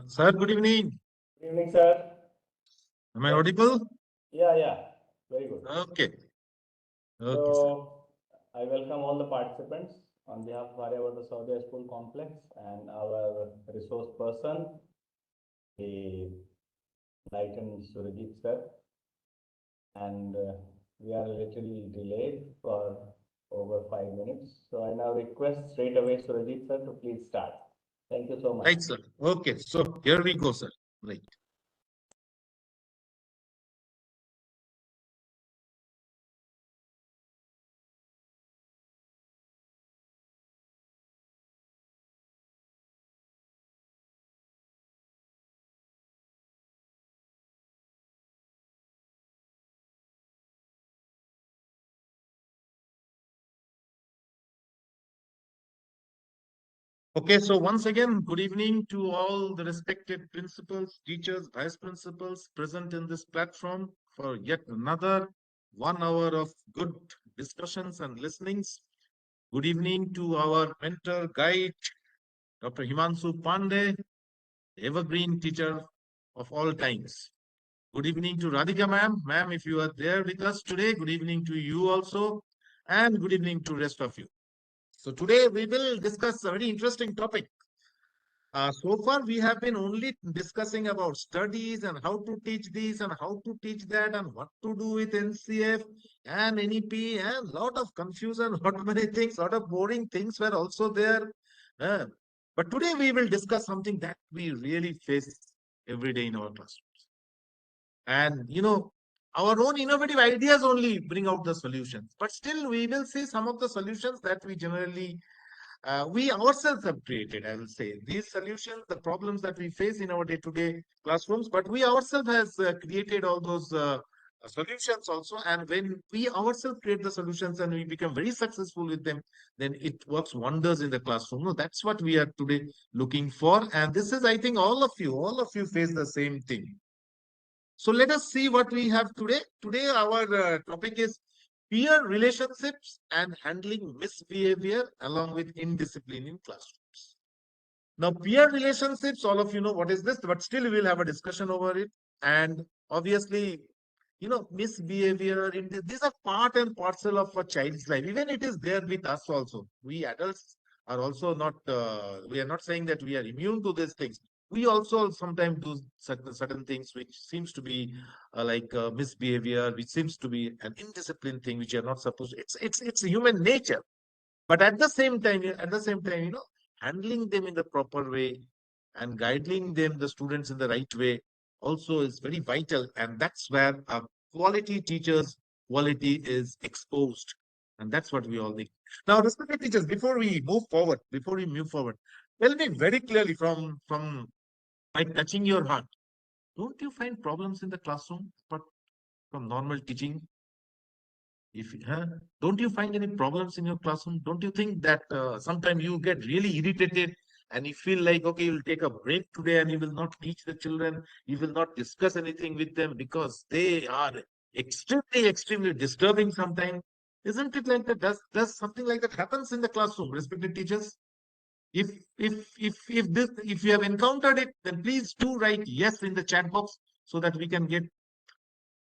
Sir, good evening. Good evening, sir. Am I audible? Yeah, very good. Okay. Okay, sir. So, I welcome all the participants on behalf of Aryavata Saudya School Complex and our resource person, the enlightened Surajit sir. And we are a little delayed for over 5 minutes. So, I now request straight away Surajit sir to please start. Thank you so much. Right, sir. Okay, so here we go, sir. Right. Okay, so once again, good evening to all the respected principals, teachers, vice principals present in this platform for yet another 1 hour of good discussions and listenings. Good evening to our mentor guide, Dr. Himanshu Pandey, evergreen teacher of all times. Good evening to Radhika ma'am. Ma'am, if you are there with us today, good evening to you also. And good evening to rest of you. So today we will discuss a very interesting topic. So far we have been only discussing about studies and how to teach this and how to teach that and what to do with NCF and NEP and lot of confusion, lot many things, lot of boring things were also there. Uh, but today we will discuss something that we really face every day in our classroom. And our own innovative ideas only bring out the solutions, but still we will see some of the solutions that we generally we ourselves have created. I will say these solutions, the problems that we face in our day-to-day classrooms, but we ourselves has created all those solutions also. And when we ourselves create the solutions and we become very successful with them, then it works wonders in the classroom. No, that's what we are today looking for. And this is, I think, all of you face the same thing. So let us see what we have today. Today, our topic is peer relationships and handling misbehavior along with indiscipline in classrooms. Now, peer relationships, all of you know what is this, but still we'll have a discussion over it. And obviously, misbehavior, these are part and parcel of a child's life. Even it is there with us also. We adults are also not, we are not saying that we are immune to these things. We also sometimes do certain things which seems to be like misbehavior, which seems to be an indisciplined thing, which you are not supposed to. It's human nature. But at the same time, handling them in the proper way and guiding them, the students in the right way, also is very vital. And that's where our quality teachers' quality is exposed. And that's what we all think. Now, respected teachers, before we move forward, tell me very clearly from like touching your heart, don't you find problems in the classroom but from normal teaching? If don't you find any problems in your classroom? Don't you think that sometimes you get really irritated and you feel like, okay, you'll take a break today and you will not teach the children, you will not discuss anything with them because they are extremely disturbing sometimes? Isn't it like that? Does something like that happens in the classroom, respected teachers? If if you have encountered it, then please do write yes in the chat box so that we can get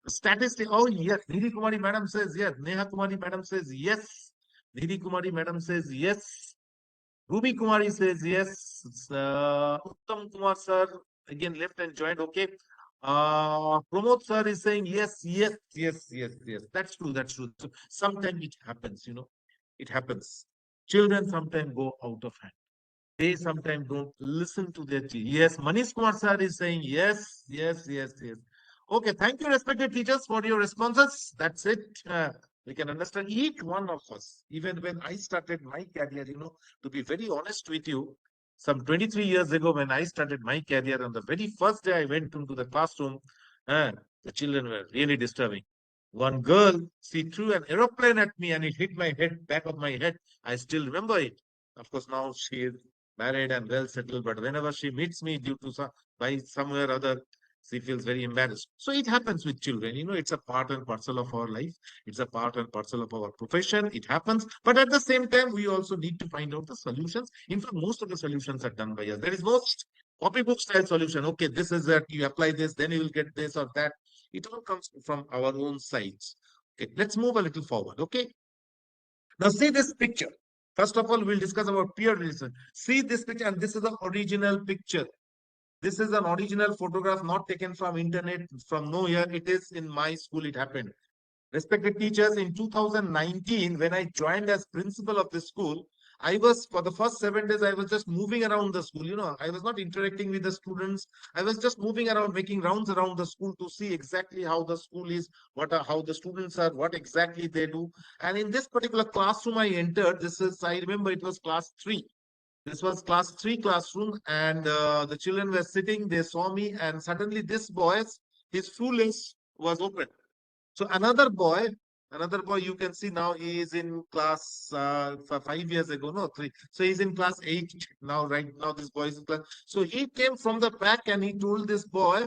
statistic. Oh, yes. Nidhi Kumari madam says yes. Neha Kumari madam says yes. Nidhi Kumari madam says yes. Ruby Kumari says yes. Uttam Kumar sir again left and joined. Okay. Pramod sir is saying yes. That's true. That's true. So sometimes it happens, it happens. Children sometimes go out of hand. They sometimes don't listen to their teacher. Yes, Manish Kumar sir is saying yes. Okay, thank you, respected teachers, for your responses. That's it. We can understand each one of us. Even when I started my career, to be very honest with you, some 23 years ago, when I started my career, on the very first day I went into the classroom, uh, the children were really disturbing. One girl, she threw an aeroplane at me and it hit my head, back of my head. I still remember it. Of course, now she is married and well settled, but whenever she meets me due to by somewhere or other, she feels very embarrassed. So it happens with children. It's a part and parcel of our life. It's a part and parcel of our profession. It happens. But at the same time, we also need to find out the solutions. In fact, most of the solutions are done by us. There is no copybook style solution. Okay, this is that you apply this, then you will get this or that. It all comes from our own sides. Okay, let's move a little forward. Okay, now see this picture. First of all, we'll discuss about peer relation. See this picture, and this is the original picture. This is an original photograph, not taken from internet, from nowhere. It is in my school. It happened. Respected teachers, in 2019, when I joined as principal of the school, I was, for the first 7 days, I was just moving around the school. I was not interacting with the students. I was just moving around, making rounds around the school to see exactly how the school is, how the students are, what exactly they do. And in this particular classroom I entered, I remember it was class 3. This was class 3 classroom, and the children were sitting. They saw me, and suddenly this boy's, his shoelace was open. So another boy, you can see now he is in class 5 years ago, no, 3. So he's in class 8 now, right now this boy is in class. So he came from the back and he told this boy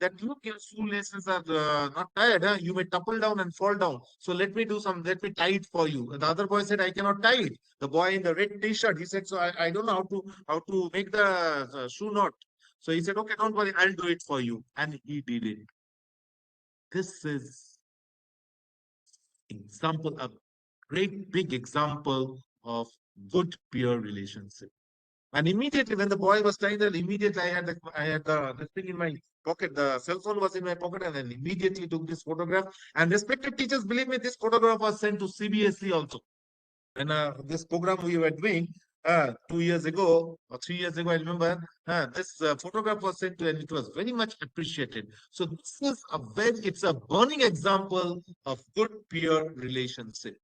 that, look, your shoelaces are not tied, huh? You may topple down and fall down. So let me tie it for you. And the other boy said, I cannot tie it. The boy in the red t-shirt, he said, so I don't know how to make the shoe knot. So he said, okay, don't worry, I'll do it for you. And he did it. This is example, a great big example of good peer relationship. And immediately when the boy was trying that, immediately I had the thing in my pocket. The cell phone was in my pocket, and then immediately took this photograph. And respected teachers, believe me, this photograph was sent to CBSE also. And this program we were doing 2 years ago or 3 years ago, I remember, this photograph was sent to, and it was very much appreciated. So this is it's a burning example of good peer relationship.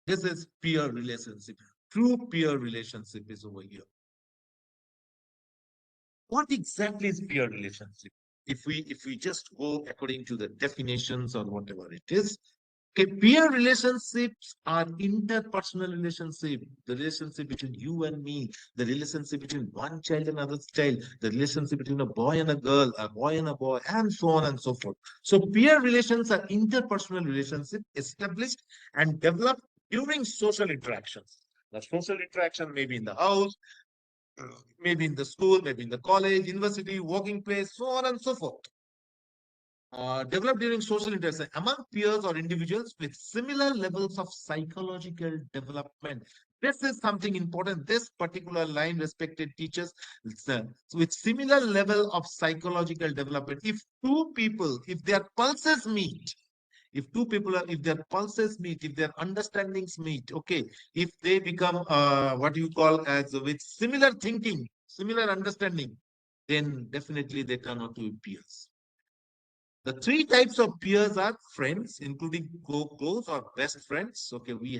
This is peer relationship. True peer relationship is over here. What exactly is peer relationship? If we just go according to the definitions or whatever it is, okay, peer relationships are interpersonal relationship, the relationship between you and me, the relationship between one child and another child, the relationship between a boy and a girl, a boy and a boy, and so on and so forth. So peer relations are interpersonal relationships established and developed during social interactions. The social interaction may be in the house, maybe in the school, maybe in the college, university, working place, so on and so forth. Developed during social interaction among peers or individuals with similar levels of psychological development. This is something important. This particular line, respected teachers, with similar level of psychological development. If two people, if their pulses meet, if their pulses meet, if their understandings meet, okay, if they become what you call as with similar thinking, similar understanding, then definitely they turn out to be peers. The three types of peers are friends, including close or best friends. Okay, we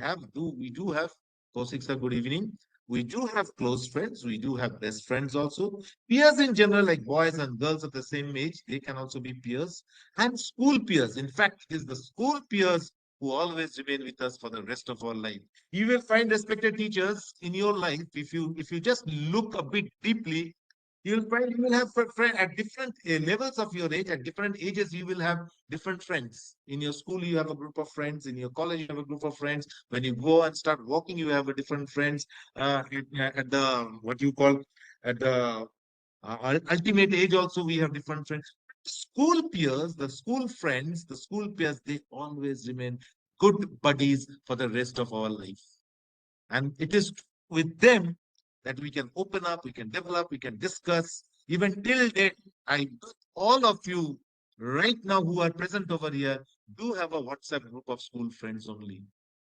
do have Kaushik sir, good evening. We do have close friends. We do have best friends also. Peers in general, like boys and girls of the same age, they can also be peers. And school peers. In fact, it is the school peers who always remain with us for the rest of our life. You will find respected teachers in your life. If you just look a bit deeply, you'll find you will have friends at different levels of your age. At different ages, you will have different friends. In your school, you have a group of friends. In your college, you have a group of friends. When you go and start working, you have a different friends. At the what you call at the ultimate age, also we have different friends. School peers, the school friends, the school peers, they always remain good buddies for the rest of our life. And it is with them that we can open up, we can develop, we can discuss. Even till date, all of you right now who are present over here do have a WhatsApp group of school friends only.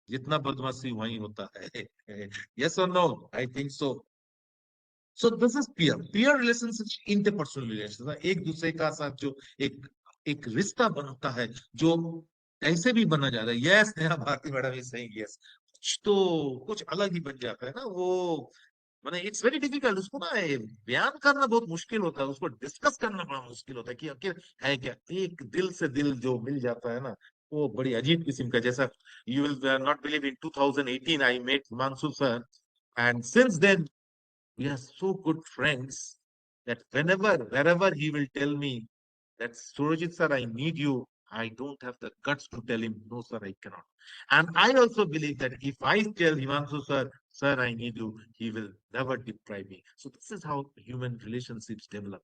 जितना बदमाशी वहीं होता है. Yes or no? I think so. So this is peer relationships, interpersonal relations. एक दूसरे का साथ जो एक एक रिश्ता बनता है, जो कैसे भी बना जा रहा है. Yes, Neha Bharti madam is saying yes. कुछ अलग ही बन जाता है ना वो. माने इट्स वेरी डिफिकल्ट. उसको ना बयान करना बहुत मुश्किल होता है, उसको डिस्कस करना बड़ा मुश्किल होता है कि आखिर है क्या. एक दिल से दिल जो मिल जाता है ना, वो बड़ी अजीब किस्म का. जैसा you will not believe, in 2018 I met Himanshu sir, and since then we are so good friends that wherever he will tell me that, Surajit sir, I need you, I don't have the guts to tell him, no, sir, I cannot. And I also believe that if I tell Himanshu sir, Sir, I need you. He will never deprive me. So this is how human relationships develop.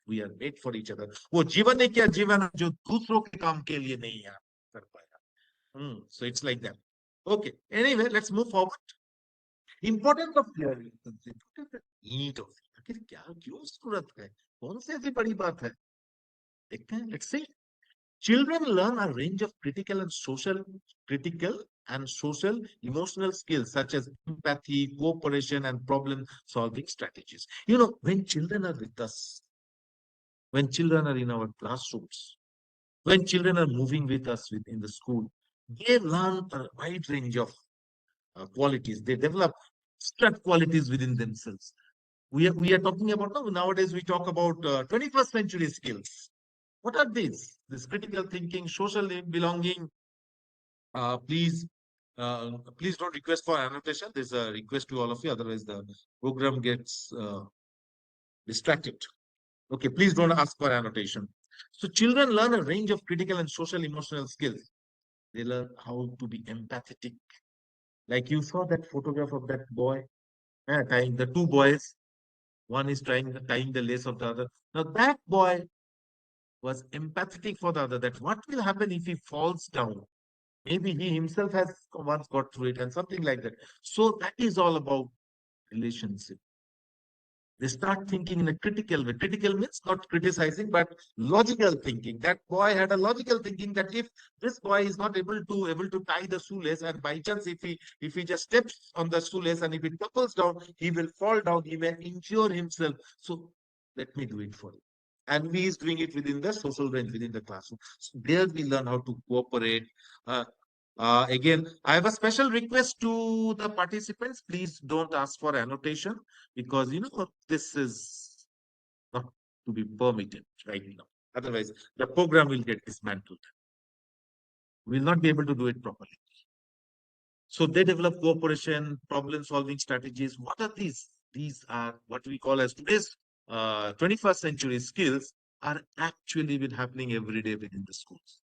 We are made for each other. वो जीवन है क्या जीवन है जो दूसरों के काम के लिए नहीं है कर पाएगा. So it's like that. Okay. Anyway, let's move forward. Importance of clear relationship. What is the need of it? आखिर क्या क्यों जरूरत है? कौन सी ऐसी बड़ी बात है? देखते हैं. Let's see. Children learn a range of critical and social emotional skills such as empathy, cooperation, and problem solving strategies. When children are with us, when children are in our classrooms, when children are moving with us within the school, they learn a wide range of qualities. They develop struct qualities within themselves. We are talking about nowadays we talk about 21st century skills. What are these? This critical thinking, social belonging. Please, please don't request for annotation. There's a request to all of you. Otherwise, the program gets distracted. Okay, please don't ask for annotation. So children learn a range of critical and social emotional skills. They learn how to be empathetic. Like you saw that photograph of that boy, tying the two boys. One is tying the lace of the other. Now that boy was empathetic for the other. That what will happen if he falls down? Maybe he himself has once got through it and something like that. So that is all about relationship. They start thinking in a critical way. Critical means not criticizing, but logical thinking. That boy had a logical thinking that if this boy is not able to tie the shoelace, and by chance if he just steps on the shoelace and if it topples down, he will fall down. He may injure himself. So let me do it for him. And he is doing it within the social range, within the classroom. So there we learn how to cooperate. Uh, Again, I have a special request to the participants. Please don't ask for annotation because this is not to be permitted right now. Otherwise, the program will get dismantled. We will not be able to do it properly. So they develop cooperation, problem-solving strategies. What are these? These are what we call as today's 21st century skills are actually been happening every day within the schools.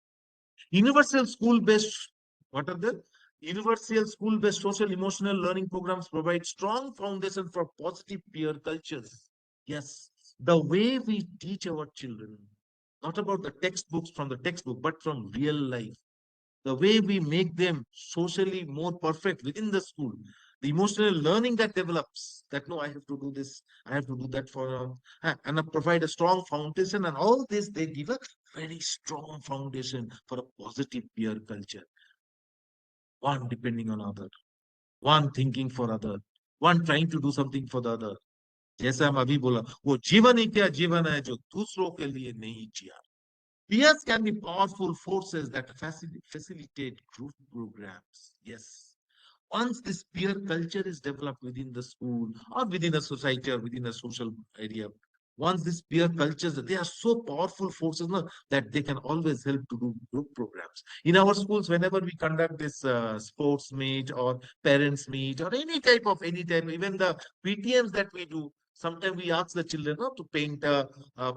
Universal school-based, what are the universal school-based social emotional learning programs provide strong foundation for positive peer cultures. Yes, the way we teach our children, not about the textbooks from the textbook, but from real life. The way we make them socially more perfect within the school, the emotional learning that develops that no, I have to do this, I have to do that and provide a strong foundation, and all this they give a very strong foundation for a positive peer culture. One depending on other, one thinking for other, one trying to do something for the other. जैसा हम अभी बोला वो जीवन ही क्या जीवन है जो दूसरों के लिए नहीं जिया. Peers can be powerful forces that facilitate group programs. Yes. Once this peer culture is developed within the school or within a society or within a social area, once this peer cultures, they are so powerful forces no, that they can always help to do group programs. In our schools, whenever we conduct this sports meet or parents meet or any type, even the PTMs that we do, sometimes we ask the children to paint a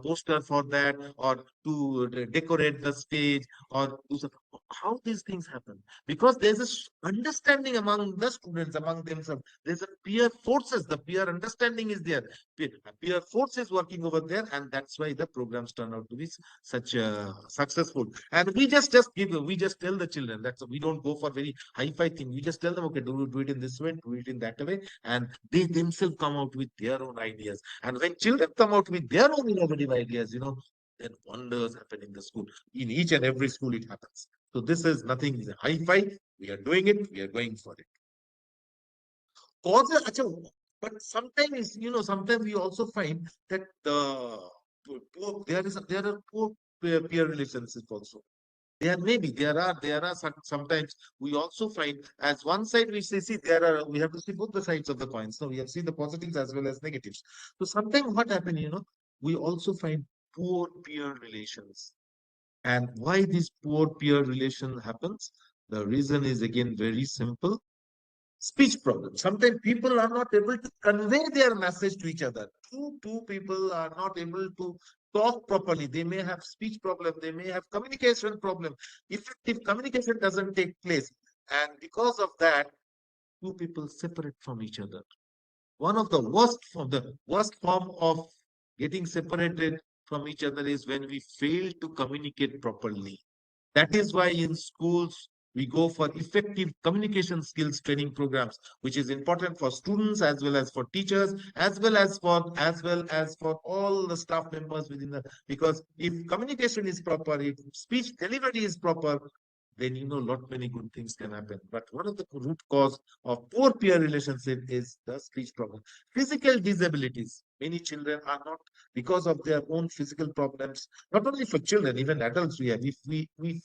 poster for that or to decorate the stage or do some, how these things happen because there's a understanding among the students among themselves. There's a peer forces, the peer understanding is there, peer force is working over there, and that's why the programs turn out to be such successful. And we just tell the children that we don't go for very high-fi thing. We just tell them, okay, do it in this way, do it in that way, and they themselves come out with their own ideas. And when children come out with their own innovative ideas, then wonders happen in the school. In each and every school, it happens. So this is nothing high-fi. We are doing it. We are going for it. Causes, but sometimes we also find that there are poor peer relationships also. There are sometimes we also find as one side we have to see both the sides of the coin. So we have seen the positives as well as negatives. So sometimes what happens, we also find poor peer relations. And why this poor peer relation happens? The reason is again very simple. Speech problem. Sometimes people are not able to convey their message to each other. Two people are not able to talk properly. They may have speech problem. They may have communication problem. Effective communication doesn't take place. And because of that, two people separate from each other. One of the worst form of getting separated from each other is when we fail to communicate properly. That is why in schools we go for effective communication skills training programs, which is important for students as well as for teachers, as well as for all the staff members within the, because if communication is proper, if speech delivery is proper, then lot many good things can happen. But one of the root cause of poor peer relationship is the speech problem. Physical disabilities. Many children are not, because of their own physical problems, not only for children, even adults we have. If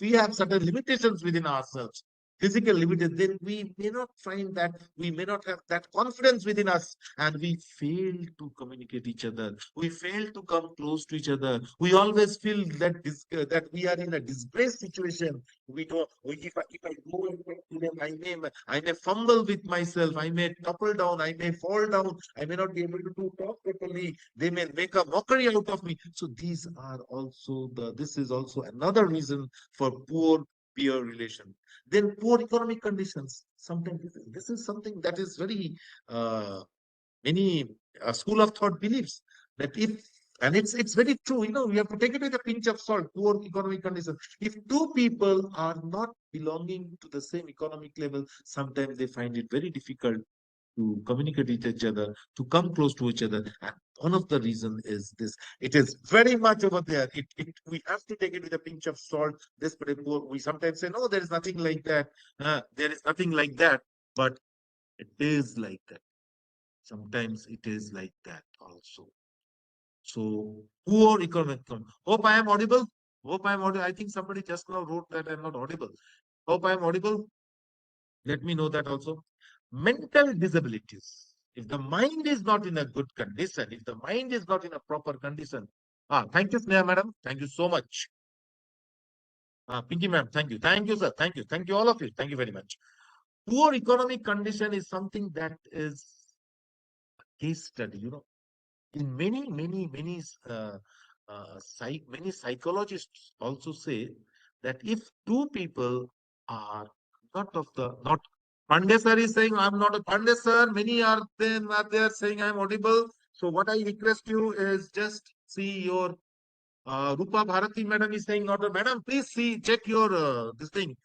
we have certain limitations within ourselves, physical limitations, then we may not find that, we may not have that confidence within us, and we fail to communicate each other. We fail to come close to each other. We always feel that we are in a disgrace situation. We don't. If I go and talk to them, I may fumble with myself. I may topple down. I may fall down. I may not be able to talk properly. They may make a mockery out of me. So these are also the. This is also another reason for poor peer relation. Then poor economic conditions. Sometimes this is something that is very many school of thought believes that if, and it's very true, we have to take it with a pinch of salt. Poor economic conditions, if two people are not belonging to the same economic level, sometimes they find it very difficult to communicate with each other, to come close to each other. And one of the reason is this. It is very much over there. We have to take it with a pinch of salt. This poor, we sometimes say, no, there is nothing like that. There is nothing like that. But it is like that. Sometimes it is like that also. So poor economic. Hope I am audible. Hope I am audible. I think somebody just now wrote that I'm not audible. Hope I am audible. Let me know that also. Mental disabilities. If the mind is not in a good condition, if the mind is not in a proper condition. Thank you, Sneha madam. Thank you so much. Pinky ma'am, thank you. Thank you, sir. Thank you. Thank you, all of you. Thank you very much. Poor economic condition is something that is case study, in many psychologists also say that if two people are not Pandey sir is saying I'm not a Pandey sir, many are there saying I'm audible. So what I request you is just see your Rupa Bharati madam is saying not a madam, please see, check your this thing,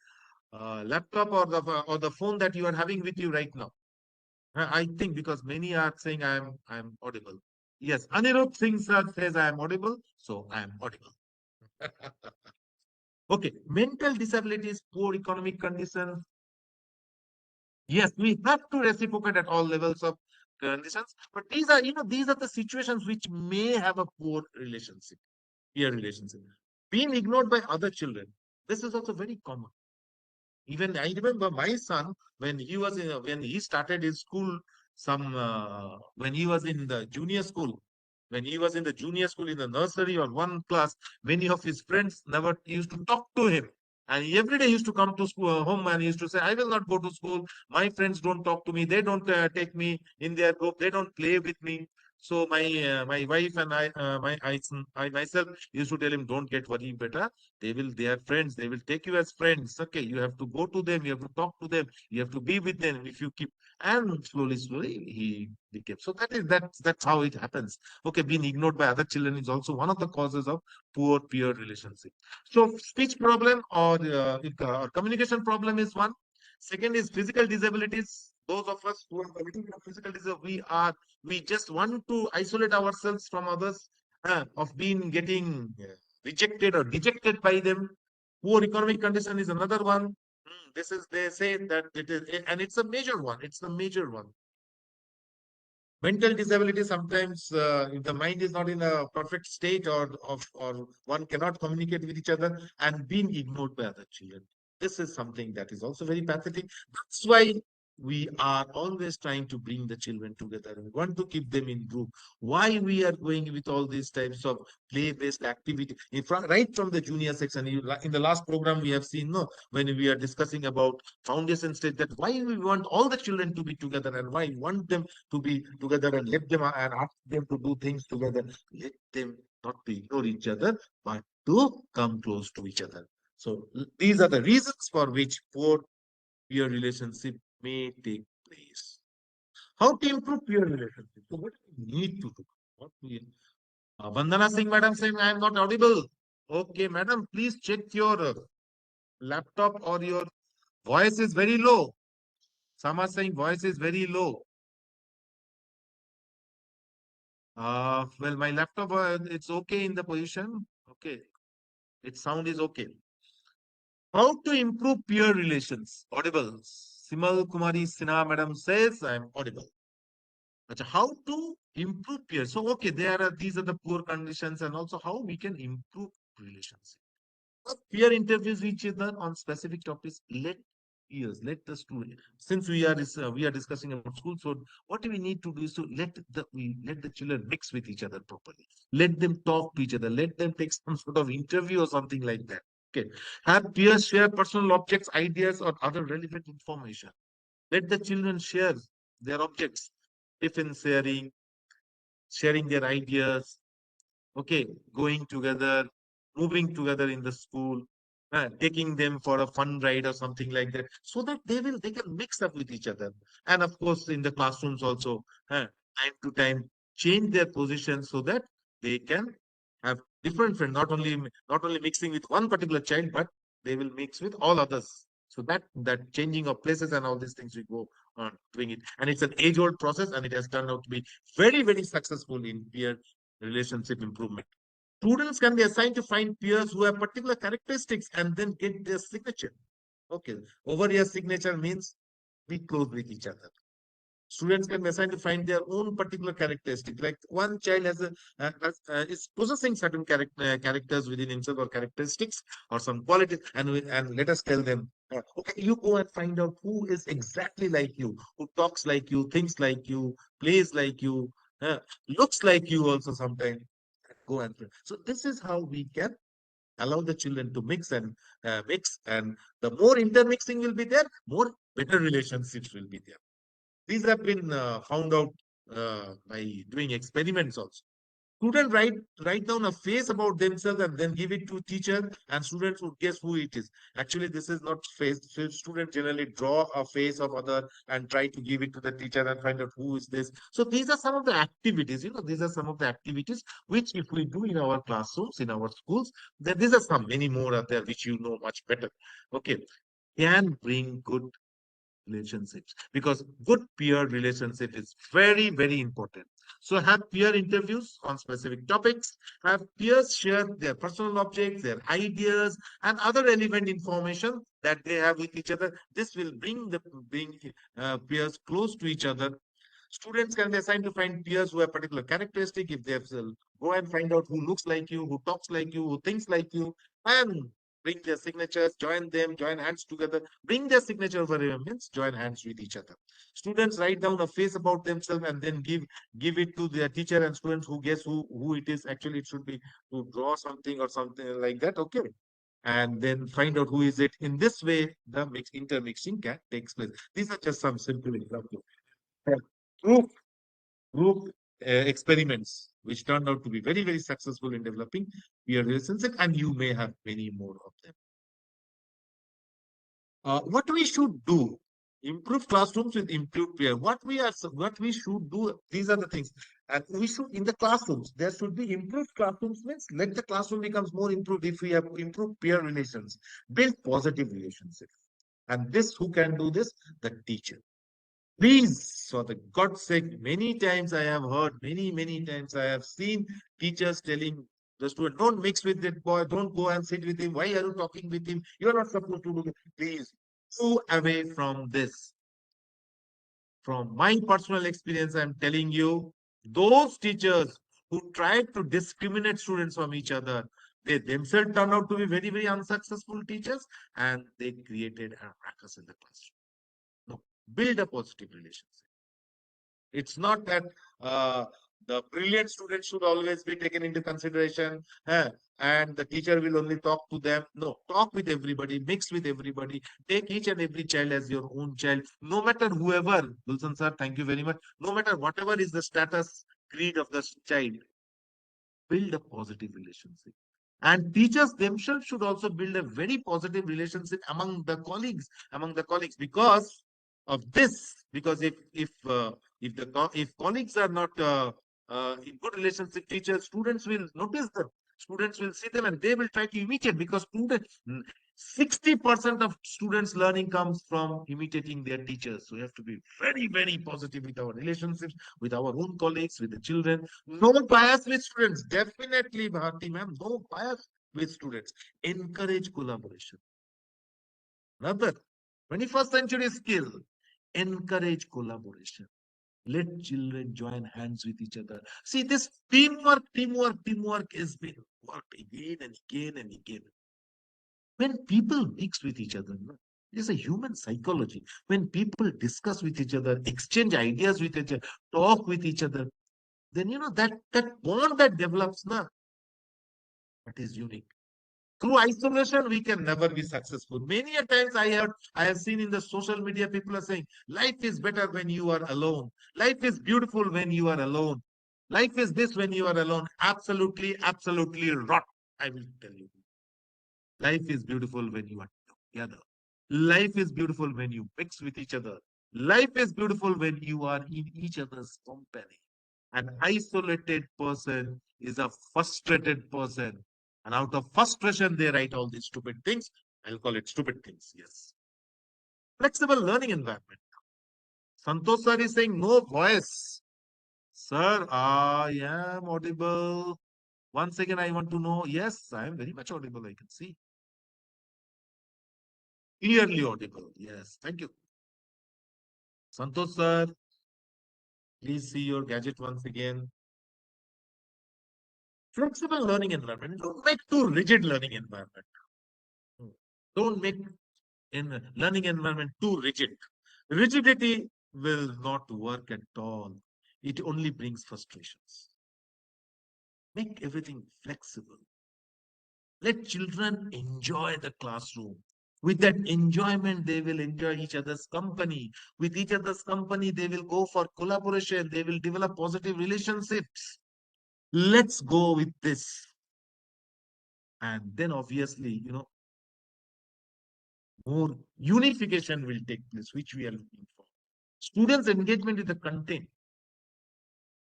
laptop or the phone that you are having with you right now. I think because many are saying I'm audible. Yes, Anirudh Singh sir says I am audible, so I am audible. Okay, mental disabilities, poor economic conditions. Yes, we have to reciprocate at all levels of conditions, but these are the situations which may have a poor relationship, peer relationship. Being ignored by other children. This is also very common. Even I remember my son when he started his school, when he was in the junior school, in the nursery or one class, many of his friends never used to talk to him. And he every day used to come to school home and he used to say, I will not go to school. My friends don't talk to me. They don't take me in their group. They don't play with me. So my wife and I myself used to tell him, don't get worried, better. They are friends. They will take you as friends. Okay, you have to go to them. You have to talk to them. You have to be with them. If you keep, and slowly, he became. So that's how it happens. Okay, being ignored by other children is also one of the causes of poor peer relationship. So speech problem or communication problem is one. Second is physical disabilities. Those of us who are committing to physical disability, we just want to isolate ourselves from others, of being getting rejected or dejected by them. Poor economic condition is another one. This is, they say that it is, and it's a major one. It's a major one. Mental disability, sometimes if the mind is not in a perfect state, or one cannot communicate with each other, and being ignored by other children. This is something that is also very pathetic. That's why we are always trying to bring the children together. We want to keep them in group. Why we are going with all these types of play-based activity right from the junior section. In the last program we have seen, no, when we are discussing about foundation stage, that why we want all the children to be together, and why we want them to be together, and let them and ask them to do things together. Let them not to ignore each other, but to come close to each other. So these are the reasons for which poor peer relationship may take Please. How to improve peer relationship? So what we need to do? What we Vandana Singh, madam, saying I am not audible. Okay, madam, please check your laptop or your voice is very low. Some are saying voice is very low. Well, my laptop, it's okay in the position. Okay, its sound is okay. How to improve peer relations? Audible. Simal Kumari Sinha, madam says I am audible. Acha, how to improve peer? So, okay, these are the poor conditions, and also how we can improve relations. Peer interviews each other on specific topics. Let the student. Since we are discussing about school, so what we need to do is to let the children mix with each other properly. Let them talk to each other. Let them take some sort of interview or something like that. Okay. Have peers share personal objects, ideas, or other relevant information. Let the children share their objects, tiffin sharing their ideas, okay, going together, moving together in the school, taking them for a fun ride or something like that, so that they can mix up with each other. And of course, in the classrooms also, time to time, change their position so that they can have different friends, not only mixing with one particular child, but they will mix with all others. So that changing of places and all these things we go on doing it. And it's an age-old process, and it has turned out to be very, very successful in peer relationship improvement. Students can be assigned to find peers who have particular characteristics and then get their signature. Okay, over your signature means be close with each other. Students can be assigned to find their own particular characteristic. Like one child is possessing certain characters within himself, or characteristics, or some qualities, and let us tell them, okay, you go and find out who is exactly like you, who talks like you, thinks like you, plays like you, uh, looks like you also sometimes. Go and play. So this is how we can allow the children to mix, and the more intermixing will be there, more better relationships will be there. These have been found out by doing experiments also. Students write down a face about themselves and then give it to teacher, and students would guess who it is. Actually, this is not face. So students generally draw a face of other and try to give it to the teacher and find out who is this. So these are some of the activities. These are some of the activities which, if we do in our classrooms, in our schools, then these are some many more are there which you know much better. Okay, can bring good relationships, because good peer relationship is very, very important. So have peer interviews on specific topics, have peers share their personal objects, their ideas, and other relevant information that they have with each other. This will bring peers close to each other. Students can be assigned to find peers who have particular characteristic. If they have, go and find out who looks like you, who talks like you, who thinks like you, and bring their signatures, join them, join hands together, bring their signature over here means join hands with each other. Students write down a face about themselves and then give it to their teacher, and students who guess who it is. Actually, it should be to draw something or something like that. Okay. And then find out who is it. In this way, the intermixing can takes place. These are just some simple examples. Group group experiments, which turned out to be very, very successful in developing peer relationship, and you may have many more of them. What we should do? Improve classrooms with improved peer. What we should do? These are the things, and we should in the classrooms. There should be improved classrooms. Means let the classroom becomes more improved if we have improved peer relations, build positive relationships, and this who can do this? The teacher. Please, for the God's sake, many times I have heard, many times I have seen teachers telling the student, don't mix with that boy, don't go and sit with him. Why are you talking with him? You're not supposed to do this. Please, move away from this. From my personal experience, I'm telling you, those teachers who try to discriminate students from each other, they themselves turn out to be very, very unsuccessful teachers, and they created a ruckus in the classroom. No, build a positive relationship. It's not that the brilliant students should always be taken into consideration, and the teacher will only talk to them. No, talk with everybody, mix with everybody, take each and every child as your own child, no matter whoever. Wilson sir, thank you very much. No matter whatever is the status, creed of the child, build a positive relationship. And teachers themselves should also build a very positive relationship among the colleagues, because of this, because if colleagues are not in good relationship, teachers, students will notice them. Students will see them and they will try to imitate, because 60% of students learning comes from imitating their teachers. So we have to be very, very positive with our relationships, with our own colleagues, with the children. No bias with students. Definitely, Bharti ma'am, no bias with students. Encourage collaboration. Another 21st century skill, encourage collaboration. Let children join hands with each other. See, this teamwork has been worked again and again and again. When people mix with each other, no, it is a human psychology. When people discuss with each other, exchange ideas with each other, talk with each other, then that bond that develops, na, that is unique. Through isolation, we can never be successful. Many a times I have seen in the social media, people are saying, life is better when you are alone. Life is beautiful when you are alone. Life is this when you are alone. Absolutely, absolutely rot. I will tell you. Life is beautiful when you are together. Life is beautiful when you mix with each other. Life is beautiful when you are in each other's company. An isolated person is a frustrated person. And out of frustration, they write all these stupid things. I'll call it stupid things. Yes. Flexible learning environment. Santosh sir is saying no voice. Sir, I am audible. Once again, I want to know. Yes, I am very much audible. I can see. Clearly audible. Yes. Thank you. Santosh sir, please see your gadget once again. Flexible learning environment. Don't make too rigid learning environment. Don't make in learning environment too rigid. Rigidity will not work at all. It only brings frustrations. Make everything flexible. Let children enjoy the classroom. With that enjoyment, they will enjoy each other's company. With each other's company, they will go for collaboration. They will develop positive relationships. Let's go with this. And then obviously, more unification will take place, which we are looking for. Students' engagement with the content,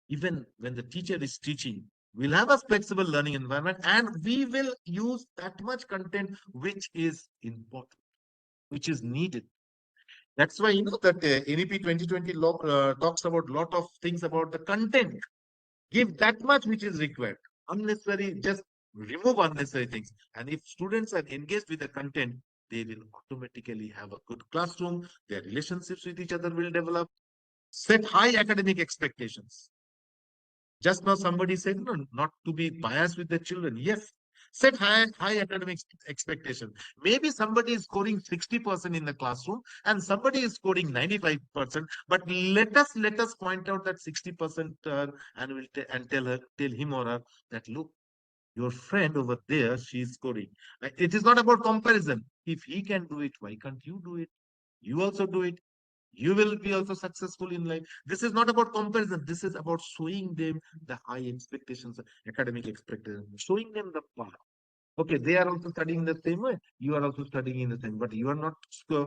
even when the teacher is teaching, we'll have a flexible learning environment and we will use that much content which is important, which is needed. That's why that NEP 2020 talks about a lot of things about the content. Give that much which is required. Unnecessary, just remove unnecessary things. And if students are engaged with the content, they will automatically have a good classroom. Their relationships with each other will develop. Set high academic expectations. Just now somebody said, no, not to be biased with the children. Yes, set high academic expectations. Maybe somebody is scoring 60% in the classroom and somebody is scoring 95%. But let us point out that 60% and tell him or her that look, your friend over there, she is scoring. It is not about comparison. If he can do it, why can't you do it? You also do it. You will be also successful in life. This is not about comparison. This is about showing them the high expectations, academic expectations, showing them the path. Okay, they are also studying the same way. You are also studying in the same, but you are not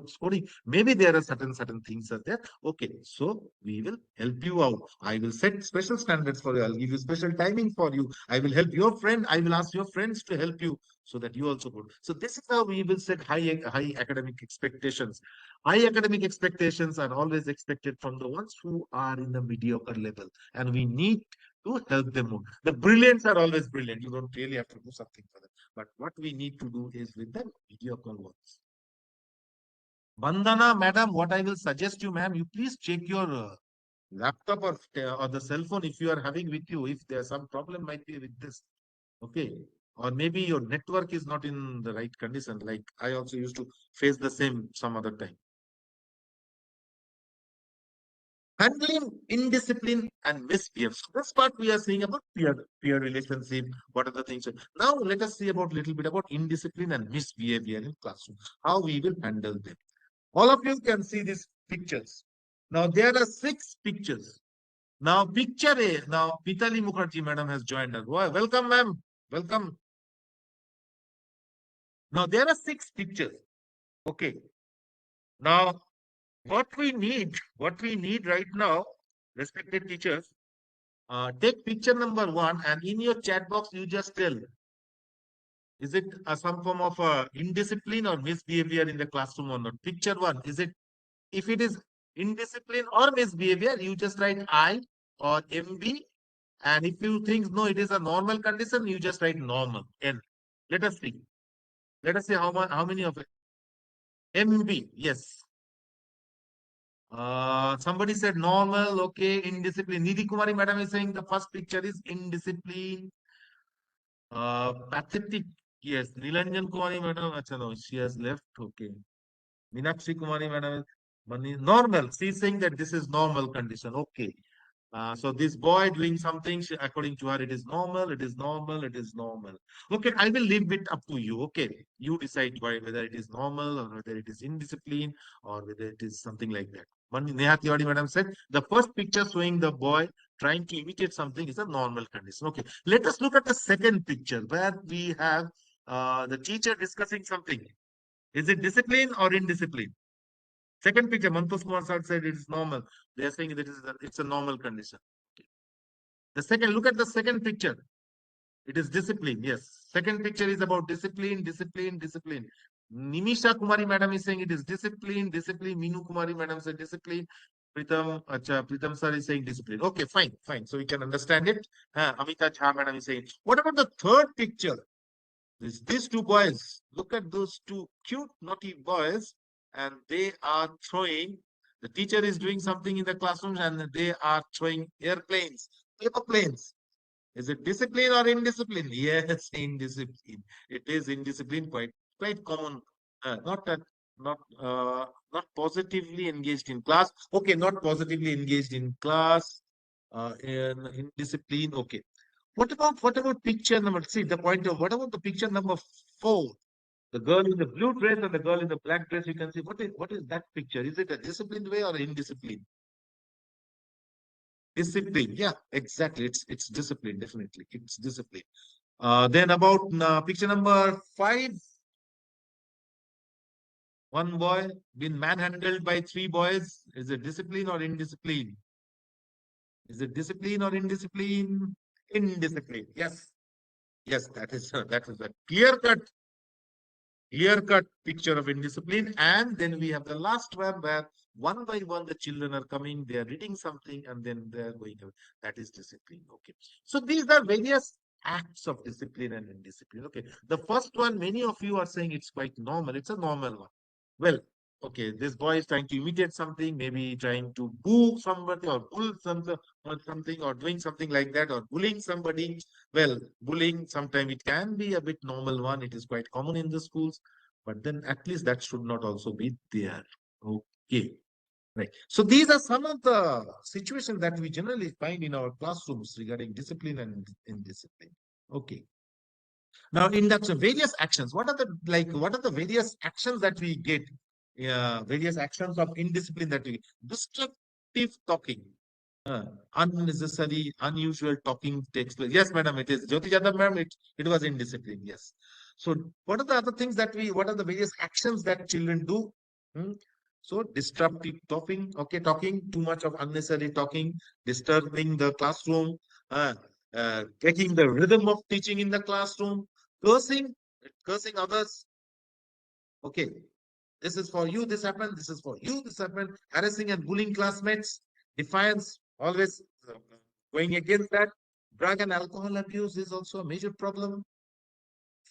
scoring. Maybe there are certain things are there. Okay, so we will help you out. I will set special standards for you. I'll give you special timing for you. I will help your friend. I will ask your friends to help you so that you also go. So this is how we will set high academic expectations. High academic expectations are always expected from the ones who are in the mediocre level, and we need to help them more. The brilliants are always brilliant. You don't really have to do something for them. But what we need to do is with the mediocre ones. Bandana, madam, what I will suggest you, ma'am, you please check your laptop or the cell phone if you are having with you. If there's some problem, might be with this. Okay. Or maybe your network is not in the right condition. Like I also used to face the same some other time. Handling indiscipline and misbehavior. So this part we are seeing about peer relationship. What are the things? Now let us see about little bit about indiscipline and misbehavior in classroom. How we will handle them. All of you can see these pictures. Now there are 6 pictures. Now picture A. Now Pitali Mukherjee madam has joined us. Welcome, ma'am. Welcome. Now there are 6 pictures. Okay. Now what we need right now, respected teachers, take picture number 1 and in your chat box, you just tell, is it some form of indiscipline or misbehavior in the classroom or not? Picture 1, is it, if it is indiscipline or misbehavior, you just write I or MB. And if you think, no, it is a normal condition, you just write normal. And let us see. Let us see how many of it. MB, yes. Somebody said normal, okay, indiscipline. Nidhi Kumari madam is saying the first picture is indiscipline. Pathetic, yes. Nilanjan Kumari madam, acha, no, she has left, okay. Meenakshi Kumari madam is normal. She's saying that this is normal condition, okay. So this boy doing something, according to her, it is normal, it is normal, it is normal. Okay, I will leave it up to you. Okay, you decide whether it is normal or whether it is indiscipline or whether it is something like that. Neha Tiwari madam said the first picture showing the boy trying to imitate something is a normal condition. Okay, let us look at the second picture where we have the teacher discussing something. Is it discipline or indiscipline? Second picture, Mantosh Kumar sir said it is normal. They are saying that it's a normal condition. Okay. The second, look at the second picture. It is discipline. Yes. Second picture is about discipline, discipline, discipline. Nimisha Kumari madam is saying it is discipline, discipline. Minu Kumari madam said discipline. Pritam sir is saying discipline. Okay, fine, fine. So we can understand it. Amita Jha madam is saying. What about the third picture? These two boys, look at those two cute, naughty boys, and they are throwing. The teacher is doing something in the classroom, and they are throwing airplanes, paper planes. Is it discipline or indiscipline? Yes, indiscipline. It is indiscipline, quite common. Not that, not positively engaged in class. Okay, not positively engaged in class. In indiscipline. Okay. What about picture number? See the point of what about the picture number 4? The girl in the blue dress and the girl in the black dress. You can see what is that picture? Is it a disciplined way or indiscipline? Discipline. Yeah, exactly. It's discipline. Definitely, it's discipline. Then about picture number 5. One boy been manhandled by 3 boys. Is it discipline or indiscipline? Is it discipline or indiscipline? Indiscipline. Yes. Yes, that is a clear cut picture of indiscipline. And then we have the last one where one by one the children are coming, they are reading something, and then they are going away. That is discipline. Okay. So these are various acts of discipline and indiscipline. Okay. The first one, many of you are saying it's quite normal. It's a normal one. Well, okay, this boy is trying to imitate something, maybe trying to boo somebody or bull something or doing something like that or bullying somebody. Well, bullying, sometimes it can be a bit normal one. It is quite common in the schools, but then at least that should not also be there. Okay. Right. So these are some of the situations that we generally find in our classrooms regarding discipline and indiscipline. Okay. Now, induction, various actions. What are the various actions that we get? Various actions of indiscipline that we get. Destructive talking. Unnecessary, unusual talking takes place. Yes, madam, it is. Jyoti Jadhav, ma'am, it was indiscipline. Yes. So, what are the various actions that children do? Hmm? So, disruptive talking, okay, talking, too much of unnecessary talking, disturbing the classroom, taking the rhythm of teaching in the classroom, cursing, cursing others. Okay, this is for you, this happened, this is for you, this happened, harassing and bullying classmates, defiance, always going against that. Drug and alcohol abuse is also a major problem.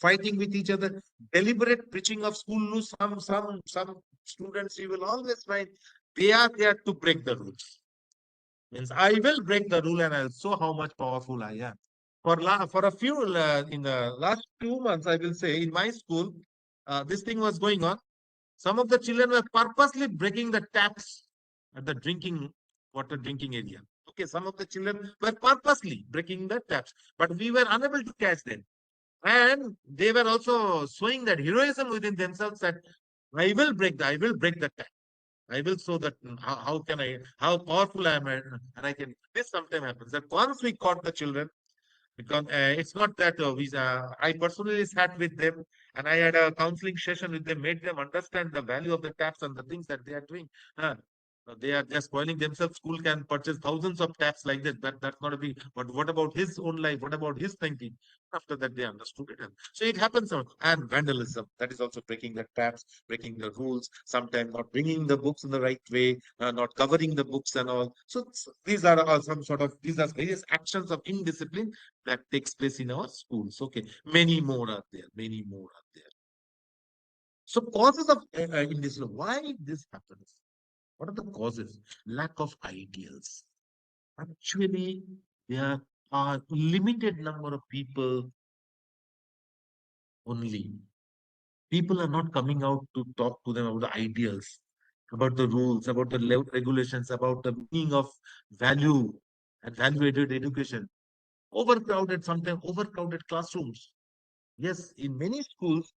Fighting with each other, deliberate preaching of school rules. Some students you will always find they are there to break the rules. Means I will break the rule and I'll show how much powerful I am. For a few in the last 2 months, I will say in my school, this thing was going on. Some of the children were purposely breaking the taps at the water drinking area. Okay, some of the children were purposely breaking the taps, but we were unable to catch them. And they were also showing that heroism within themselves that I will break the tap. I will show that how powerful I am, and I can. This sometimes happens that once we caught the children, because it's not that I personally sat with them and I had a counseling session with them, made them understand the value of the taps and the things that they are doing. They are just spoiling themselves. School can purchase thousands of tabs like that. That's not a big. But what about his own life? What about his thinking? After that, they understood it. And so it happens. And vandalism. That is also breaking the tabs, breaking the rules. Sometimes not bringing the books in the right way, not covering the books and all. So these are some sort of these are various actions of indiscipline that takes place in our schools. Okay, many more are there. Many more are there. So causes of indiscipline. Why this happens? What are the causes? Lack of ideals. Actually, there are limited number of people only. People are not coming out to talk to them about the ideals, about the rules, about the regulations, about the meaning of value and value-added education. Overcrowded, sometimes overcrowded classrooms. Yes, in many schools,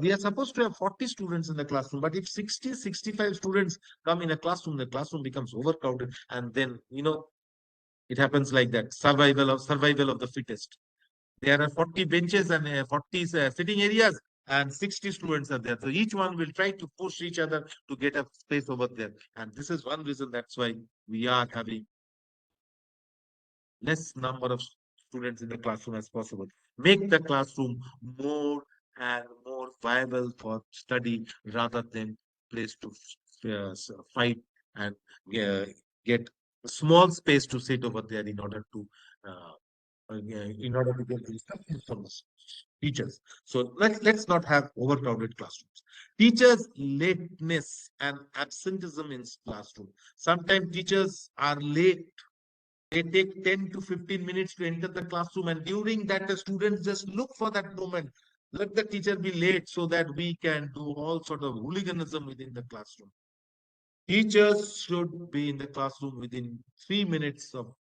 we are supposed to have 40 students in the classroom, but if 60, 65 students come in a classroom, the classroom becomes overcrowded. And then, it happens like that. Survival of the fittest. There are 40 benches and 40 sitting areas, and 60 students are there. So each one will try to push each other to get a space over there. And this is one reason that's why we are having less number of students in the classroom as possible. Make the classroom more and more viable for study rather than place to fight and uh, get a small space to sit over there uh, in order to get the instructions from the teachers. So let's not have overcrowded classrooms. Teachers' lateness and absenteeism in classroom. Sometimes teachers are late. They take 10 to 15 minutes to enter the classroom, and during that, the students just look for that moment. Let the teacher be late so that we can do all sort of hooliganism within the classroom. Teachers should be in the classroom within 3 minutes of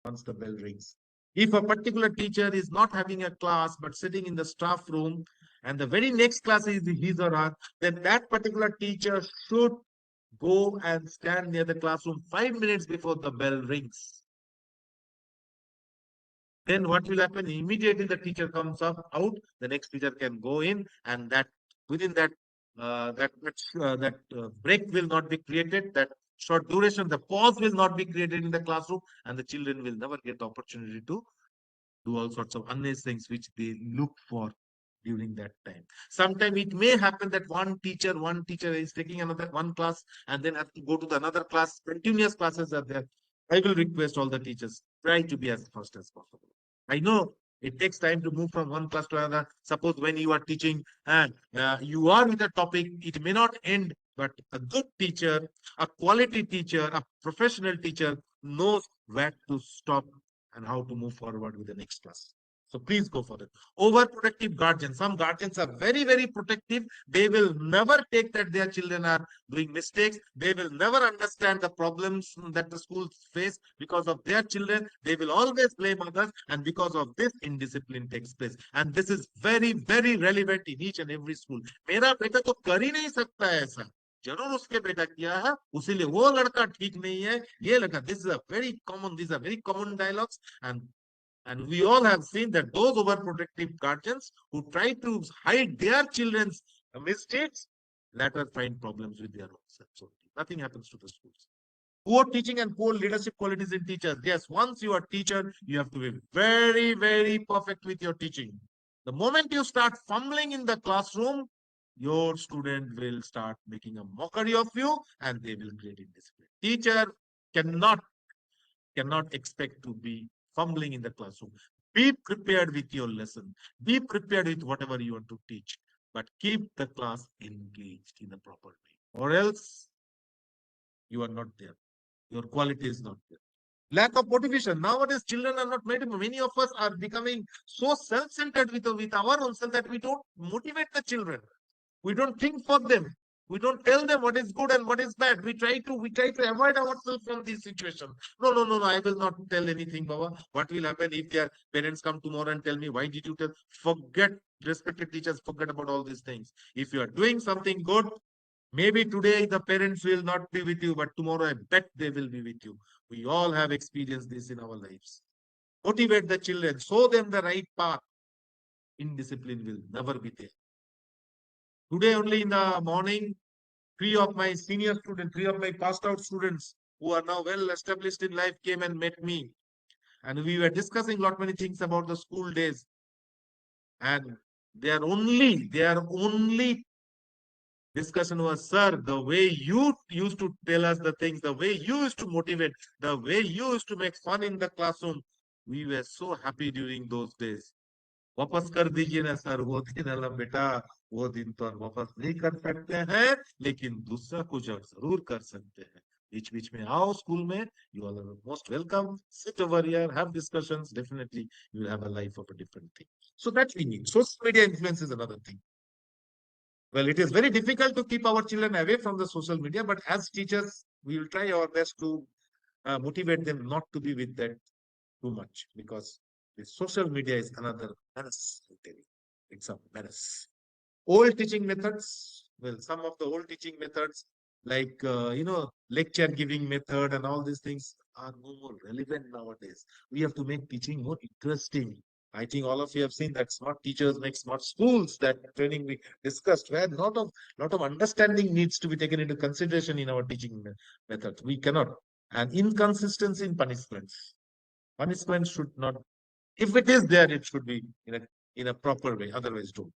once the bell rings. If a particular teacher is not having a class but sitting in the staff room, and the very next class is his or her, then that particular teacher should go and stand near the classroom 5 minutes before the bell rings. Then what will happen? Immediately the teacher comes up out, the next teacher can go in, and that within that break will not be created. That short duration, the pause will not be created in the classroom, and the children will never get the opportunity to do all sorts of unnecessary things which they look for during that time. Sometimes it may happen that one teacher is taking another one class and then have to go to the another class. Continuous classes are there. I will request all the teachers try to be as fast as possible. I know it takes time to move from one class to another. Suppose when you are teaching and you are with a topic, it may not end, but a good teacher, a quality teacher, a professional teacher knows where to stop and how to move forward with the next class. So please go for it. Overprotective guardians. Some guardians are very, very protective. They will never take that their children are doing mistakes. They will never understand the problems that the schools face because of their children. They will always blame others. And because of this, indiscipline takes place. And this is very, very relevant in each and every school. मेरा बेटा तो कर ही नहीं सकता है ऐसा जरूर उसके बेटा किया है उसीलिए वो लड़का ठीक नहीं है ये लड़का this is a very common these are very common dialogues and we all have seen that those overprotective guardians who try to hide their children's mistakes later find problems with their own self. So nothing happens to the schools. Poor teaching and poor leadership qualities in teachers. Yes, once you are a teacher, you have to be very, very perfect with your teaching. The moment you start fumbling in the classroom, your student will start making a mockery of you and they will create indiscipline. Teacher cannot cannot expect to be fumbling in the classroom. Be prepared with your lesson. Be prepared with whatever you want to teach, but keep the class engaged in a proper way. Or else you are not there. Your quality is not there. Lack of motivation. Nowadays, children are not motivated. Many of us are becoming so self-centered with our own self that we don't motivate the children. We don't think for them. We don't tell them what is good and what is bad. We try to avoid ourselves from this situation. No. I will not tell anything, Baba. What will happen if their parents come tomorrow and tell me, why did you tell? Forget, respected teachers, forget about all these things. If you are doing something good, maybe today the parents will not be with you, but tomorrow I bet they will be with you. We all have experienced this in our lives. Motivate the children, show them the right path. Indiscipline will never be there. Today, only in the morning, Three of my senior students, three of my passed out students who are now well established in life came and met me. And we were discussing lot many things about the school days. And their only discussion was, sir, the way you used to tell us the things, the way you used to motivate, the way you used to make fun in the classroom, we were so happy during those days. वापस कर दीजिए ना sir वो दिन, अल्लाह बेटा वो दिन तो हम वापस नहीं कर सकते हैं, लेकिन दूसरा कुछ और जरूर कर सकते हैं. बीच बीच में आओ स्कूल में, you all are most welcome. Sit over here, have discussions. Definitely, you will have a life of a different thing. So that we need. Social media influence is another thing. Well, it is very difficult to keep our children away from the social media, but as teachers, we will try our best to motivate them not to be with that too much, because the social media is another menace. I tell you. It's a menace. Old teaching methods, well, some of the old teaching methods, like lecture giving method and all these things are no more relevant nowadays. We have to make teaching more interesting. I think all of you have seen that smart teachers make smart schools. That training we discussed, where lot of understanding needs to be taken into consideration in our teaching methods. We cannot. And inconsistency in punishments. Punishment should not, if it is there, it should be in a proper way. Otherwise, don't.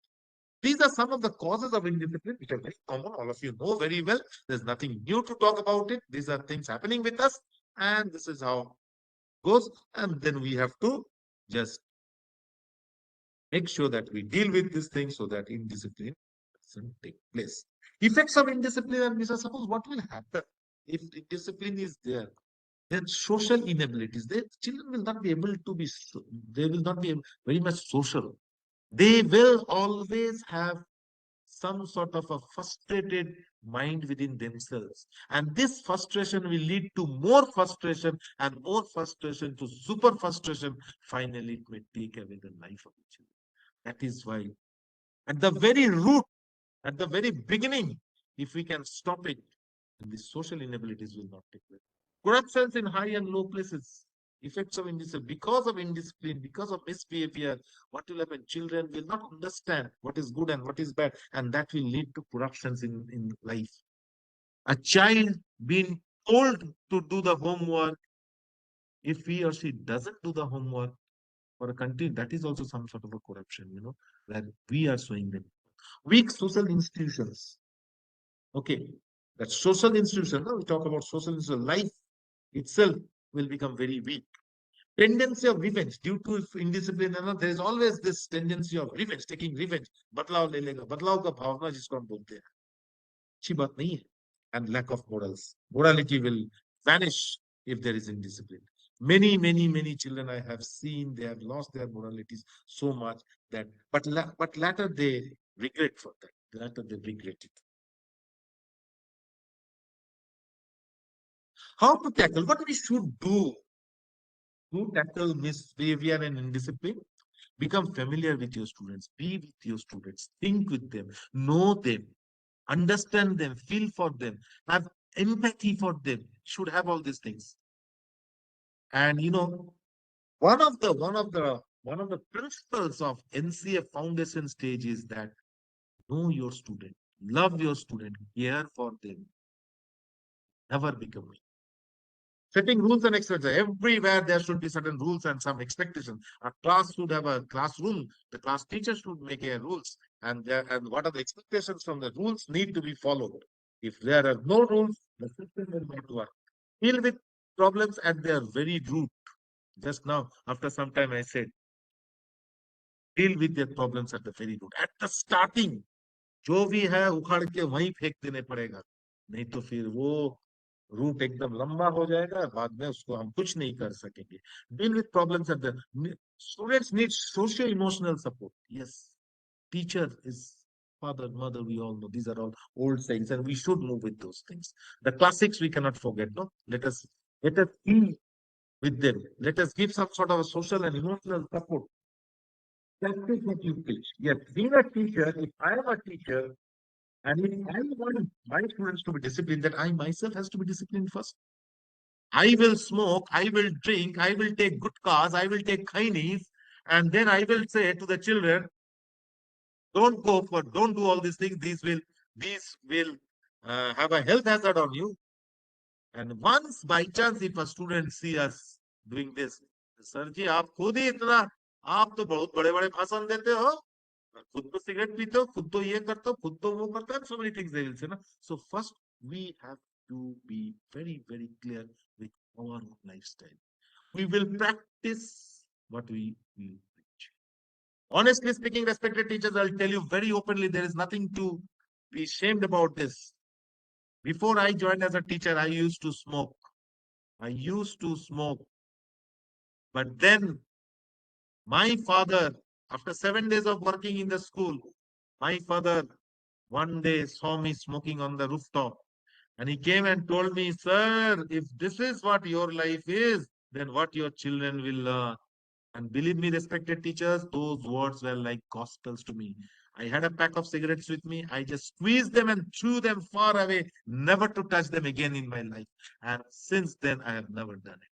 These are some of the causes of indiscipline, which are very common. All of you know very well. There's nothing new to talk about it. These are things happening with us, and this is how it goes. And then we have to just make sure that we deal with this thing so that indiscipline doesn't take place. Effects of indiscipline, and Mr. Suppose what will happen if indiscipline is there? Then social inabilities. The children will not be able to be. They will not be very much social. They will always have some sort of a frustrated mind within themselves. And this frustration will lead to more frustration, and more frustration to super frustration. Finally, it may take away the life of the children. That is why, at the very root, at the very beginning, if we can stop it, then the social inabilities will not take place. Corruptions in high and low places, effects of indiscipline, because of indiscipline, because of misbehavior, what will happen? Children will not understand what is good and what is bad, and that will lead to corruptions in life. A child being told to do the homework, if he or she doesn't do the homework for a country, that is also some sort of a corruption, where we are showing them. Weak social institutions. Okay, that social institution, we talk about social institution, life itself will become very weak. Tendency of revenge due to indiscipline, there is always this tendency of revenge, taking revenge. बदलाव ले लेगा, बदलाव का भावना जिसको हम बोलते हैं, अच्छी बात नहीं है. And lack of morals. Morality will vanish if there is indiscipline. Many children I have seen, they have lost their moralities so much that, but later they regret for that. Later they regret it. How to tackle? What we should do to tackle misbehavior and indiscipline? Become familiar with your students, be with your students, think with them, know them, understand them, feel for them, have empathy for them. Should have all these things. And one of the principles of NCF foundation stage is that know your student, love your student, care for them, never become weak. Setting rules and expectations. Everywhere there should be certain rules and some expectations. A class should have a classroom. The class teacher should make a rules. And what are the expectations from the rules need to be followed. If there are no rules, the system will not work. Deal with problems at their very root. Just now, after some time, I said, deal with their problems at the very root. At the starting, जो भी है उखाड़ के वहीं फेंक देने पड़ेगा. नहीं तो फिर वो रूट एकदम लंबा हो जाएगा, बाद में उसको हम कुछ नहीं कर सकेंगे. Deal with problems at the students need socio emotional support. Yes, teacher is father, mother, we all know these are all old sayings, and we should move with those things. The classics we cannot forget. No, let us be with them. Let us give some sort of a social and emotional support. Practice what you teach. Yes, being a teacher, if I am a teacher, and if I want my students to be disciplined, then I myself has to be disciplined first. I will smoke, I will drink, I will take good cars, I will take khainis, and then I will say to the children, don't do all these things. These will have a health hazard on you. And once by chance, if a student see us doing this, sir ji, आप खुद ही इतना, आप तो बहुत बड़े-बड़े भाषण देते हो, खुद तो सिगरेट पीते हो, खुद तो ये करते हो, खुद तो वो करते हो, so many things they will say, na. So first, we have to be very, very clear with our lifestyle. We will practice what we preach. Honestly speaking, respected teachers, I'll tell you very openly, there is nothing to be ashamed about this. Before I joined as a teacher, I used to smoke. I used to smoke. But then my father, after 7 days of working in the school, my father one day saw me smoking on the rooftop. And he came and told me, sir, if this is what your life is, then what your children will learn. And believe me, respected teachers, those words were like gospels to me. I had a pack of cigarettes with me. I just squeezed them and threw them far away, never to touch them again in my life. And since then, I have never done it.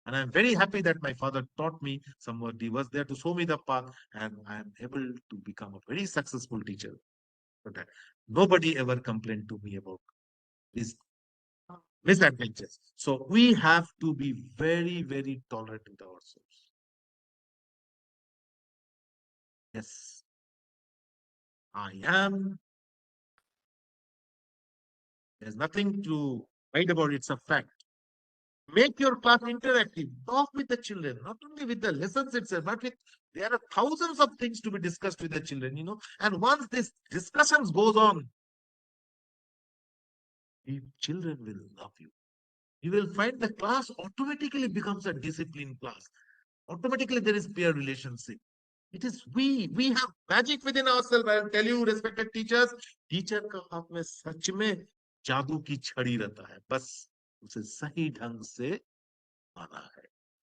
And I'm very happy that my father taught me some word. He was there to show me the path, and I am able to become a very successful teacher. But nobody ever complained to me about these misadventures. So we have to be very, very tolerant with ourselves. Yes, I am. There's nothing to write about. It's a fact. Make your class interactive. Talk with the children, not only with the lessons itself, but with there are thousands of things to be discussed with the children. And once this discussions goes on, the children will love you. You will find the class automatically becomes a disciplined class. Automatically there is peer relationship. It is we have magic within ourselves. I'll tell you, respected teachers, teacher का हाथ में सच में जादू की छड़ी रहता है, बस उसे सही ढंग से आना है.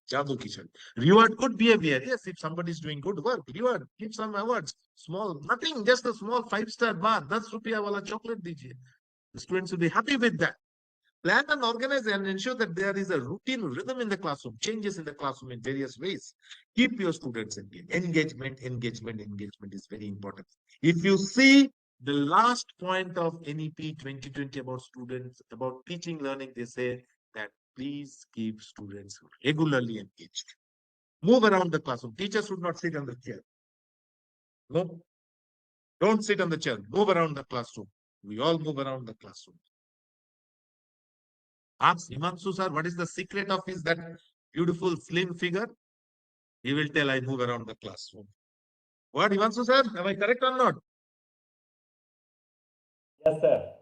जादू की छड़ी. Reward good behavior. Yes, if somebody is doing good work, reward. Give some awards. Small, nothing, just a small 5-star bar. 10 रुपया वाला chocolate दीजिए. The students will be happy with that. Plan and organize and ensure that there is a routine rhythm in the classroom, changes in the classroom in various ways. Keep your students engaged. Engagement is very important. If you see the last point of NEP 2020 about students, about teaching, learning, they say that please keep students regularly engaged. Move around the classroom. Teachers should not sit on the chair. No, don't sit on the chair. Move around the classroom. We all move around the classroom. Ask Himanshu sir, what is the secret of his that beautiful slim figure? He will tell I move around the classroom. What, Himanshu sir? Am I correct or not? Yes, sir.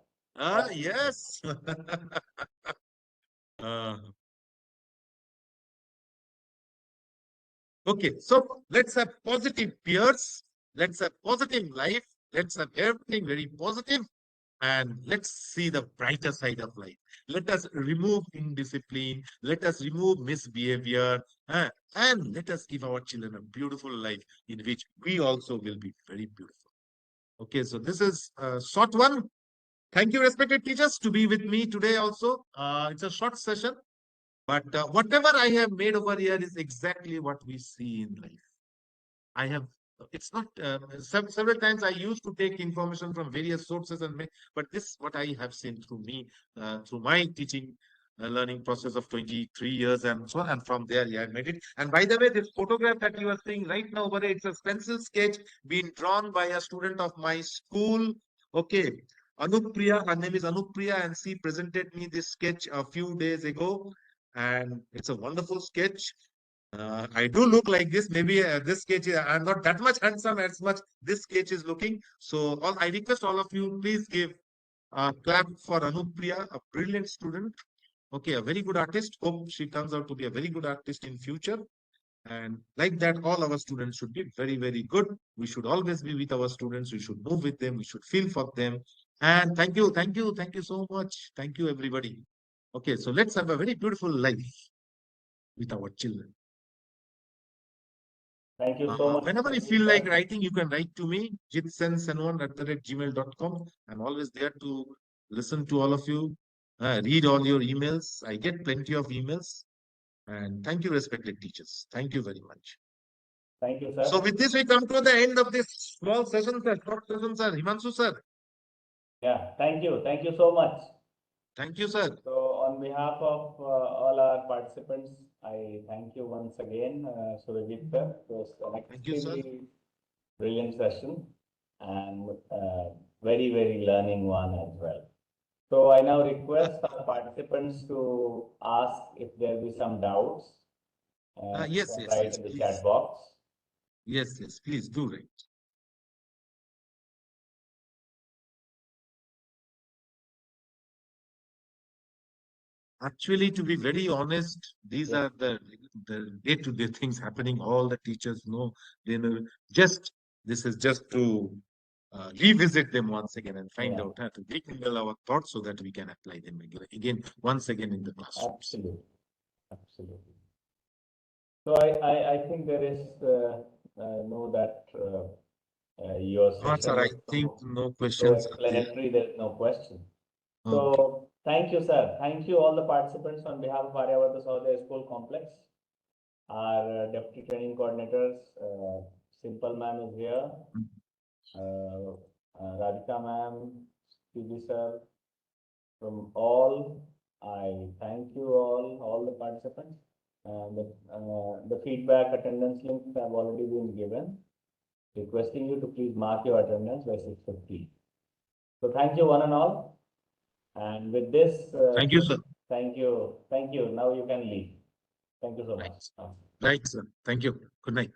Yes. uh, okay, so let's have positive peers. Let's have positive life. Let's have everything very positive. And let's see the brighter side of life. Let us remove indiscipline. Let us remove misbehavior. And let us give our children a beautiful life in which we also will be very beautiful. Okay, so this is a short one. Thank you, respected teachers, to be with me today also. It's a short session, but whatever I have made over here is exactly what we see in life. I have, it's not, several times I used to take information from various sources but this, what I have seen through me, through my teaching, learning process of 23 years and so on. And from there, yeah, I made it. And by the way, this photograph that you are seeing right now over here, it's a pencil sketch being drawn by a student of my school. Okay. Anupriya, her name is Anupriya, and she presented me this sketch a few days ago. And it's a wonderful sketch. I do look like this. Maybe this sketch, I'm not that much handsome as much this sketch is looking. So I request all of you, please give a clap for Anupriya, a brilliant student. Okay, a very good artist. Hope she turns out to be a very good artist in future. And like that, all our students should be very, very good. We should always be with our students. We should move with them. We should feel for them. And thank you so much. Thank you, everybody. Okay, so let's have a very beautiful life with our children. Thank you so much. Whenever you feel like writing, you can write to me, jitsensen1@gmail.com. I'm always there to listen to all of you, read all your emails. I get plenty of emails. And thank you, respected teachers. Thank you very much. Thank you, sir. So with this, we come to the end of this small session, sir. Short session, sir. Himanshu, sir. Yeah, thank you. Thank you so much. Thank you, sir. So on behalf of all our participants, I thank you once again, Surajit sir. It was an Thank you, sir. extremely brilliant session and very, very learning one as well. So I now request our participants to ask if there be some doubts. You Yes, can yes, write yes, in the please. chat box. Yes, yes, please do write. Actually, to be very honest, these Yes. are the day-to-day things happening. All the teachers know, they know. Just this is just to revisit them once again and find Yeah, out how to rekindle our thoughts so that we can apply them again once again in the classrooms. absolutely. Absolutely. So I think there is no that your Sir, session I was think so, no so questions are there. explanatory, there's no question. Okay. So thank you, sir. Thank you all the participants on behalf of Aryavata Sahodaya School Complex. Our deputy training coordinators, Simple ma'am is here, Radhika ma'am, PB sir, from all, I thank you all the participants. The feedback attendance links have already been given. Requesting you to please mark your attendance by 6:50. So thank you one and all. And with this, Thank you, sir. thank you. Thank you. Now you can leave. Thank you so Right. much. Right, sir. Thank you. Good night.